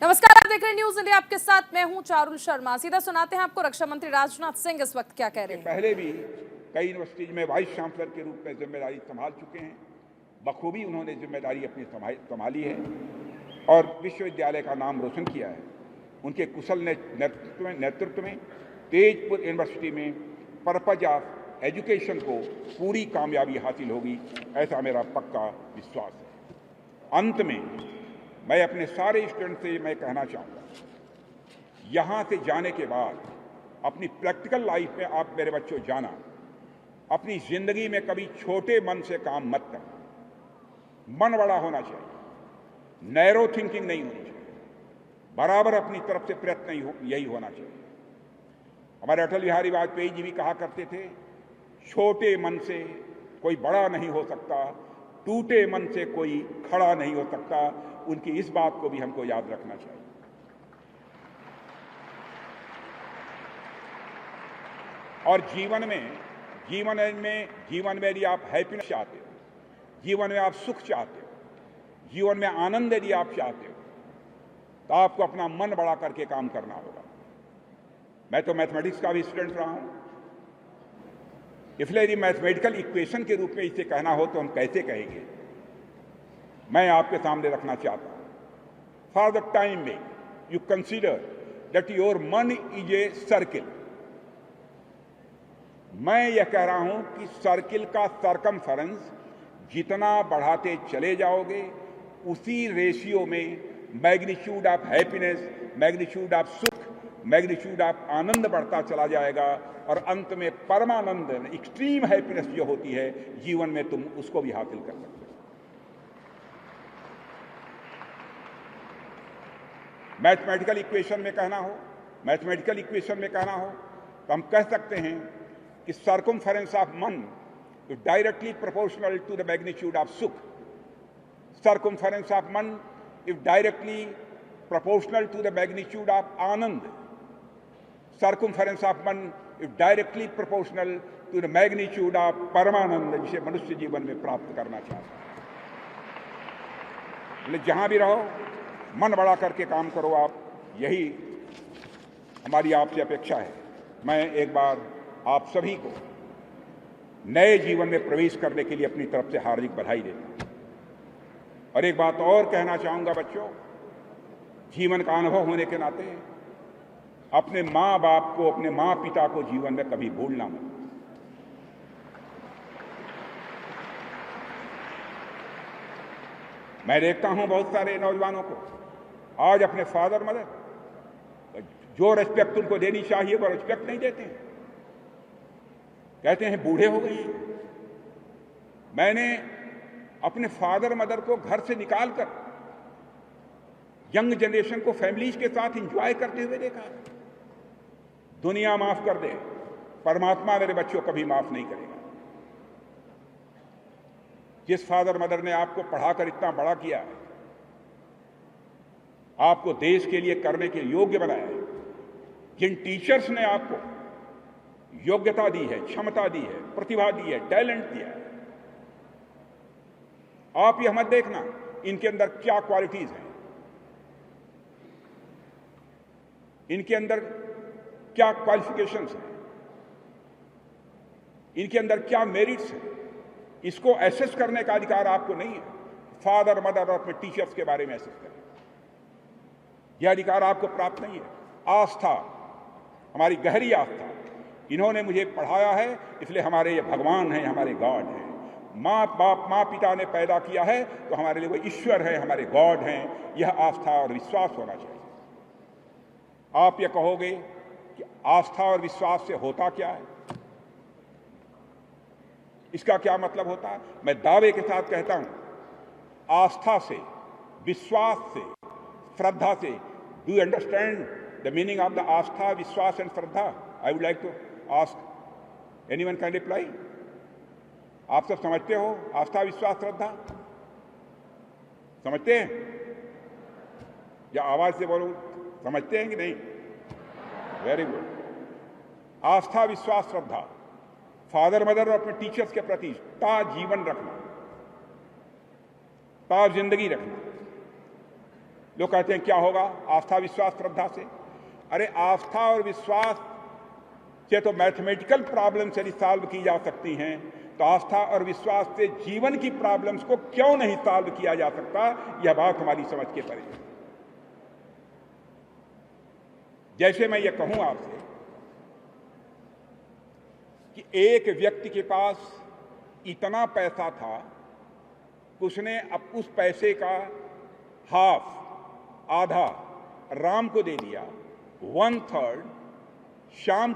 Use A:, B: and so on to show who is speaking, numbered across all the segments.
A: नमस्कार, आप देख रहे हैं न्यूज इंडिया। आपके साथ मैं हूं चारुल शर्मा। सीधा सुनाते हैं आपको रक्षा मंत्री राजनाथ सिंह इस वक्त क्या कह रहे हैं।
B: पहले भी कई यूनिवर्सिटीज में वाइस चांसलर के रूप में जिम्मेदारी संभाल चुके हैं। बखूबी उन्होंने जिम्मेदारी अपनी संभाली है और विश्वविद्यालय का नाम रोशन किया है। उनके कुशल नेतृत्व में तेजपुर यूनिवर्सिटी में पर्पज ऑफ एजुकेशन को पूरी कामयाबी हासिल होगी, ऐसा मेरा पक्का विश्वास है। अंत में मैं अपने सारे स्टूडेंट से मैं कहना चाहूँगा, यहाँ से जाने के बाद अपनी प्रैक्टिकल लाइफ में आप मेरे बच्चों जाना, अपनी जिंदगी में कभी छोटे मन से काम मत करना। मन बड़ा होना चाहिए, नैरो थिंकिंग नहीं होनी चाहिए, बराबर अपनी तरफ से प्रयत्न यही होना चाहिए। हमारे अटल बिहारी वाजपेयी जी भी कहा करते थे, छोटे मन से कोई बड़ा नहीं हो सकता, टूटे मन से कोई खड़ा नहीं हो सकता। उनकी इस बात को भी हमको याद रखना चाहिए। और जीवन में यदि आप हैप्पीनेस चाहते हो, जीवन में आप सुख चाहते हो, जीवन में आनंद यदि आप चाहते हो, तो आपको अपना मन बड़ा करके काम करना होगा। मैं तो मैथमेटिक्स का भी स्टूडेंट रहा हूं, इसलिए यदि मैथमेटिकल इक्वेशन के रूप में इसे कहना हो तो हम कैसे कहेंगे, मैं आपके सामने रखना चाहता हूं। फॉर द टाइम में यू कंसीडर दैट योर मन इज ए सर्किल। मैं यह कह रहा हूं कि सर्किल का सरकमफेरेंस जितना बढ़ाते चले जाओगे, उसी रेशियो में magnitude of happiness, magnitude of सुख, मैग्नीट्यूड ऑफ आनंद बढ़ता चला जाएगा और अंत में परमानंद, एक्सट्रीम हैप्पीनेस जो होती है जीवन में, तुम उसको भी हासिल कर सकते हो। मैथमेटिकल इक्वेशन में कहना हो तो हम कह सकते हैं कि सर्कमफेरेंस ऑफ मन is directly proportional to the magnitude of सुख, सर्कमफेरेंस ऑफ मन is directly proportional to the magnitude of आनंद, सर्कमफेरेंस ऑफ मन is directly proportional to the magnitude of परमानंद, जिसे मनुष्य जीवन में प्राप्त करना चाहता है। जहां भी रहो, मन बड़ा करके काम करो आप, यही हमारी आपसे अपेक्षा है। मैं एक बार आप सभी को नए जीवन में प्रवेश करने के लिए अपनी तरफ से हार्दिक बधाई देता हूं। और एक बात और कहना चाहूंगा बच्चों, जीवन का अनुभव होने के नाते अपने माँ बाप को, अपने माँ पिता को जीवन में कभी भूलना मत। मैं देखता हूं बहुत सारे नौजवानों को आज अपने फादर मदर, जो रिस्पेक्ट उनको देनी चाहिए वो रिस्पेक्ट नहीं देते हैं, कहते हैं बूढ़े हो गए। मैंने अपने फादर मदर को घर से निकालकर यंग जनरेशन को फैमिलीज के साथ एंजॉय करते हुए देखा। दुनिया माफ कर दे, परमात्मा मेरे बच्चों कभी माफ नहीं करेगा। जिस फादर मदर ने आपको पढ़ाकर इतना बड़ा किया है, आपको देश के लिए करने के योग्य बनाया है, जिन टीचर्स ने आपको योग्यता दी है, क्षमता दी है, प्रतिभा दी है, टैलेंट दिया है, आप यह मत देखना इनके अंदर क्या क्वालिटीज हैं, इनके अंदर क्या क्वालिफिकेशंस हैं, इनके अंदर क्या मेरिट्स हैं। इसको एसेस करने का अधिकार आपको नहीं है। फादर मदर और अपने टीचर्स के बारे में एसेस करें, यह अधिकार आपको प्राप्त नहीं है। आस्था, हमारी गहरी आस्था, इन्होंने मुझे पढ़ाया है इसलिए हमारे ये भगवान हैं, हमारे गॉड हैं। माँ पिता ने पैदा किया है तो हमारे लिए वो ईश्वर है, हमारे गॉड हैं। यह आस्था और विश्वास होना चाहिए। आप ये कहोगे कि आस्था और विश्वास से होता क्या है, इसका क्या मतलब होता है? मैं दावे के साथ कहता हूं, आस्था से, विश्वास से, श्रद्धा से। Do you understand the meaning of the आस्था, विश्वास एंड श्रद्धा? I would like to ask, anyone can reply? आप सब समझते हो आस्था, विश्वास, श्रद्धा? समझते हैं या आवाज से बोलो, समझते हैं कि नहीं? Very good. आस्था, विश्वास, श्रद्धा, फादर मदर और अपने टीचर्स के प्रति ता जीवन रखना, ता जिंदगी रखना, लोग कहते हैं क्या होगा आस्था विश्वास श्रद्धा से। अरे आस्था और विश्वास से तो मैथमेटिकल प्रॉब्लम्स यदि सॉल्व की जा सकती हैं तो आस्था और विश्वास से जीवन की प्रॉब्लम्स को क्यों नहीं सॉल्व किया जा सकता, यह बात हमारी समझ के परे है। जैसे मैं ये कहूं आपसे कि एक व्यक्ति के पास इतना पैसा था कि उसने अब उस पैसे का आधा राम को दे दिया, 1/3 शाम।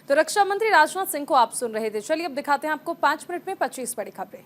A: तो रक्षा मंत्री राजनाथ सिंह को आप सुन रहे थे। चलिए अब दिखाते हैं आपको 5 मिनट में 25 बड़ी खबरें।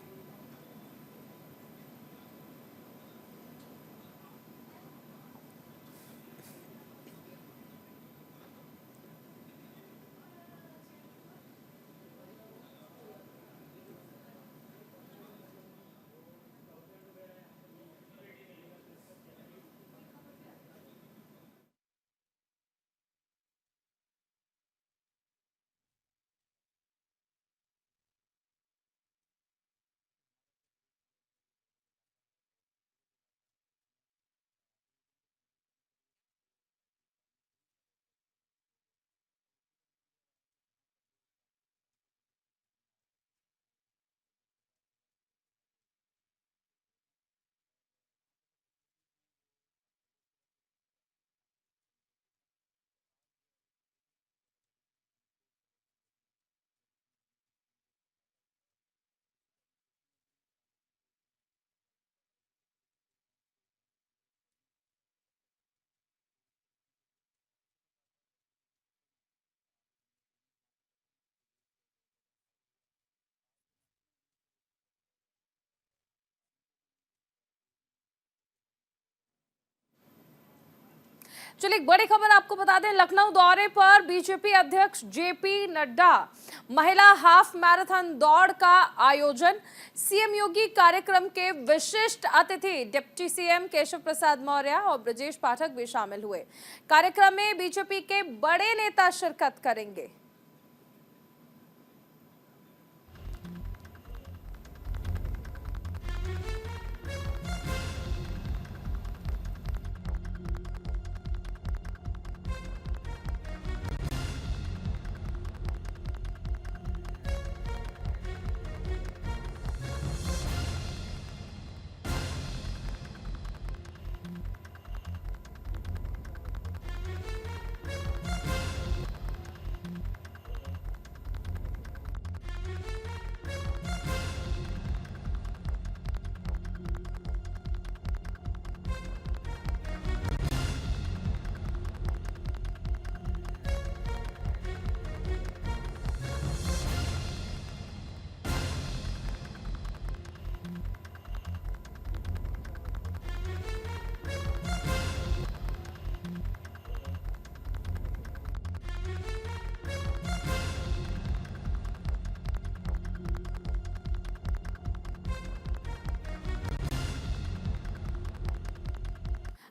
A: चलिए एक बड़ी खबर आपको बता दें, लखनऊ दौरे पर बीजेपी अध्यक्ष जेपी नड्डा, महिला हाफ मैराथन दौड़ का आयोजन। सीएम योगी कार्यक्रम के विशिष्ट अतिथि डिप्टी सीएम केशव प्रसाद मौर्य और ब्रजेश पाठक भी शामिल हुए। कार्यक्रम में बीजेपी के बड़े नेता शिरकत करेंगे।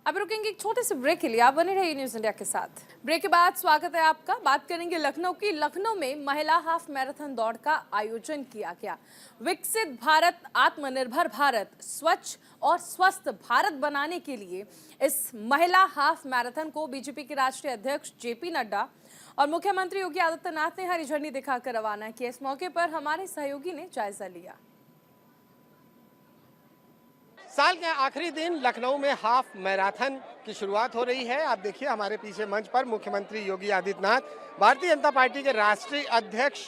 A: अब रुकेंगे एक छोटे से ब्रेक के लिए। आप बने रहिए न्यूज इंडिया के साथ। ब्रेक के बाद स्वागत है आपका। बात करेंगे लखनऊ की। लखनऊ में महिला हाफ मैराथन दौड़ का आयोजन किया गया। विकसित भारत, आत्मनिर्भर भारत, स्वच्छ और स्वस्थ भारत बनाने के लिए इस महिला हाफ मैराथन को बीजेपी के राष्ट्रीय अध्यक्ष जेपी नड्डा और मुख्यमंत्री योगी आदित्यनाथ ने हरी झंडी दिखाकर रवाना किया। इस मौके पर हमारे सहयोगी ने जायजा लिया।
C: साल के आखिरी दिन लखनऊ में हाफ मैराथन की शुरुआत हो रही है। आप देखिए हमारे पीछे मंच पर मुख्यमंत्री योगी आदित्यनाथ, भारतीय जनता पार्टी के राष्ट्रीय अध्यक्ष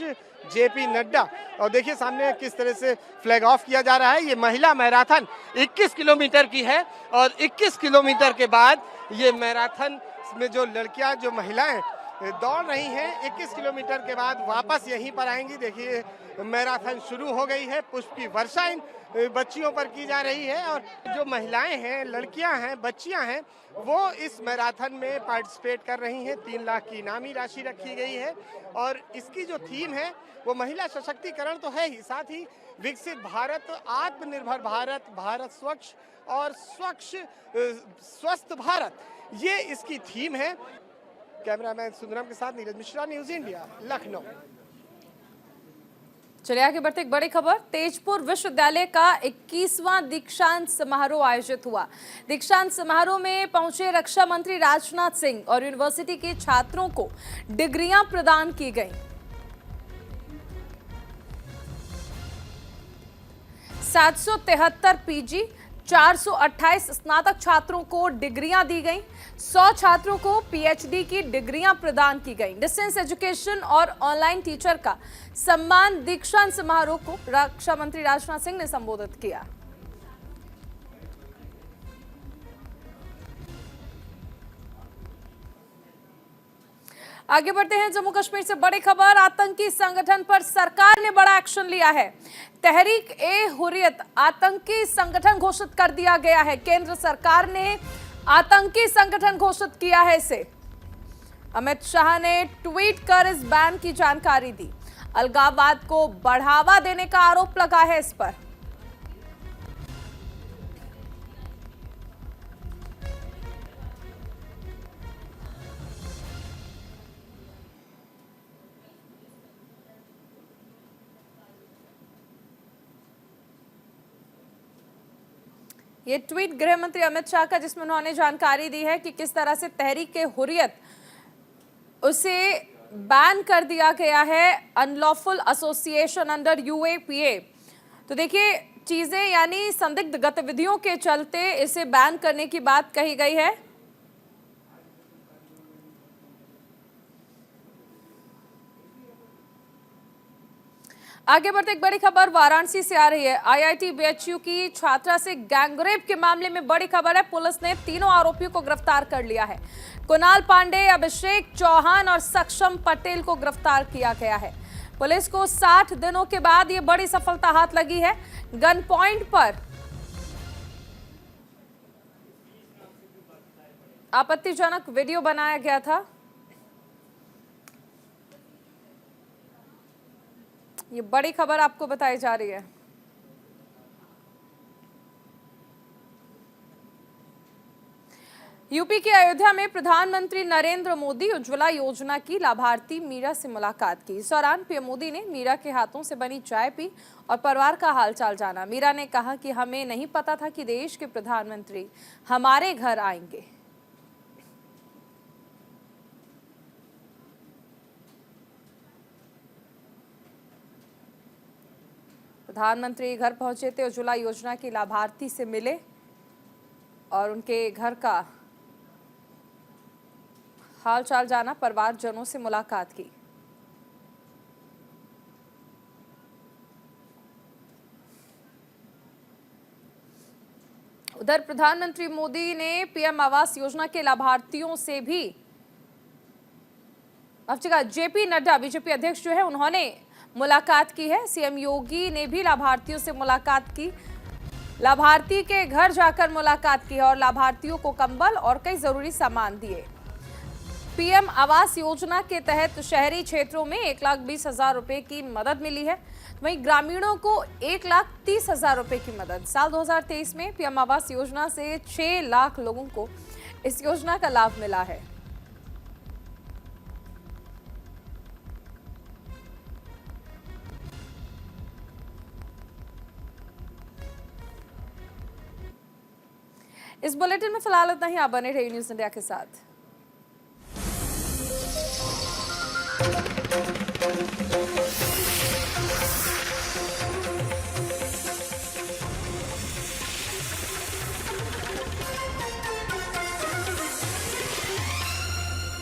C: जेपी नड्डा, और देखिए सामने किस तरह से फ्लैग ऑफ किया जा रहा है। ये महिला मैराथन 21 किलोमीटर की है और 21 किलोमीटर के बाद ये मैराथन में जो लड़कियां, जो महिलाएं दौड़ रही हैं, 21 किलोमीटर के बाद वापस यहीं पर आएंगी। देखिए मैराथन शुरू हो गई है। पुष्प की वर्षा इन बच्चियों पर की जा रही है और जो महिलाएं हैं, लड़कियां हैं, बच्चियां हैं, वो इस मैराथन में पार्टिसिपेट कर रही हैं। 3 लाख की इनामी राशि रखी गई है और इसकी जो थीम है वो महिला सशक्तिकरण तो है ही, साथ ही विकसित भारत, आत्मनिर्भर भारत, भारत स्वच्छ और स्वस्थ भारत, ये इसकी थीम है। कैमरामैन सुंदरम के साथ नीरज मिश्रा, न्यूज इंडिया, लखनऊ।
A: चलिए आगे बढ़ते एक बड़ी खबर। तेजपुर विश्वविद्यालय का 21वां दीक्षांत समारोह आयोजित हुआ। दीक्षांत समारोह में पहुंचे रक्षा मंत्री राजनाथ सिंह और यूनिवर्सिटी के छात्रों को डिग्रियां प्रदान की गईं। 773 पीजी, 428 स्नातक छात्रों को डिग्रियां दी गईं। 100 छात्रों को पीएचडी की डिग्रियां प्रदान की गईं। डिस्टेंस एजुकेशन और ऑनलाइन टीचर का सम्मान दीक्षांत समारोह को रक्षा मंत्री राजनाथ सिंह ने संबोधित किया। आगे बढ़ते हैं जम्मू कश्मीर से बड़ी खबर। आतंकी संगठन पर सरकार ने बड़ा एक्शन लिया है। तहरीक ए हुर्रियत आतंकी संगठन घोषित कर दिया गया है। केंद्र सरकार ने आतंकी संगठन घोषित किया है इसे। अमित शाह ने ट्वीट कर इस बैन की जानकारी दी। अलगाववाद को बढ़ावा देने का आरोप लगा है इस पर। ये ट्वीट गृह मंत्री अमित शाह का, जिसमें उन्होंने जानकारी दी है कि किस तरह से तहरीक ए हुर्रियत उसे बैन कर दिया गया है अनलॉफुल एसोसिएशन अंडर यूएपीए। तो देखिए चीजें यानी संदिग्ध गतिविधियों के चलते इसे बैन करने की बात कही गई है। आगे बढ़ते एक बड़ी खबर वाराणसी से आ रही है। आईआईटी बीएचयू की छात्रा से गैंगरेप के मामले में बड़ी खबर है। पुलिस ने तीनों आरोपियों को गिरफ्तार कर लिया है। कुणाल पांडे, अभिषेक चौहान और सक्षम पटेल को गिरफ्तार किया गया है। पुलिस को 60 दिनों के बाद ये बड़ी सफलता हाथ लगी है। गन पॉइंट पर आपत्तिजनक वीडियो बनाया गया था। ये बड़ी खबर आपको बताई जा रही है। यूपी के अयोध्या में प्रधानमंत्री नरेंद्र मोदी उज्ज्वला योजना की लाभार्थी मीरा से मुलाकात की। इस दौरान पीएम मोदी ने मीरा के हाथों से बनी चाय पी और परिवार का हालचाल जाना। मीरा ने कहा कि हमें नहीं पता था कि देश के प्रधानमंत्री हमारे घर आएंगे। प्रधानमंत्री घर पहुंचे थे, उज्ज्वला योजना की लाभार्थी से मिले और उनके घर का हालचाल जाना, परिवारजनों से मुलाकात की। उधर प्रधानमंत्री मोदी ने पीएम आवास योजना के लाभार्थियों से भी, अब जगह जेपी नड्डा बीजेपी अध्यक्ष जो है उन्होंने मुलाकात की है। सीएम योगी ने भी लाभार्थियों से मुलाकात की। लाभार्थी के घर जाकर मुलाकात की और लाभार्थियों को कंबल और कई जरूरी सामान दिए। पीएम आवास योजना के तहत शहरी क्षेत्रों में 1,20,000 रुपए की मदद मिली है। वहीं ग्रामीणों को 1,30,000 रुपए की मदद। साल 2023 में पीएम आवास योजना से 6 लाख लोगों को इस योजना का लाभ मिला है। इस बुलेटिन में फिलहाल इतना ही। आप बने रहिए न्यूज़ इंडिया के साथ।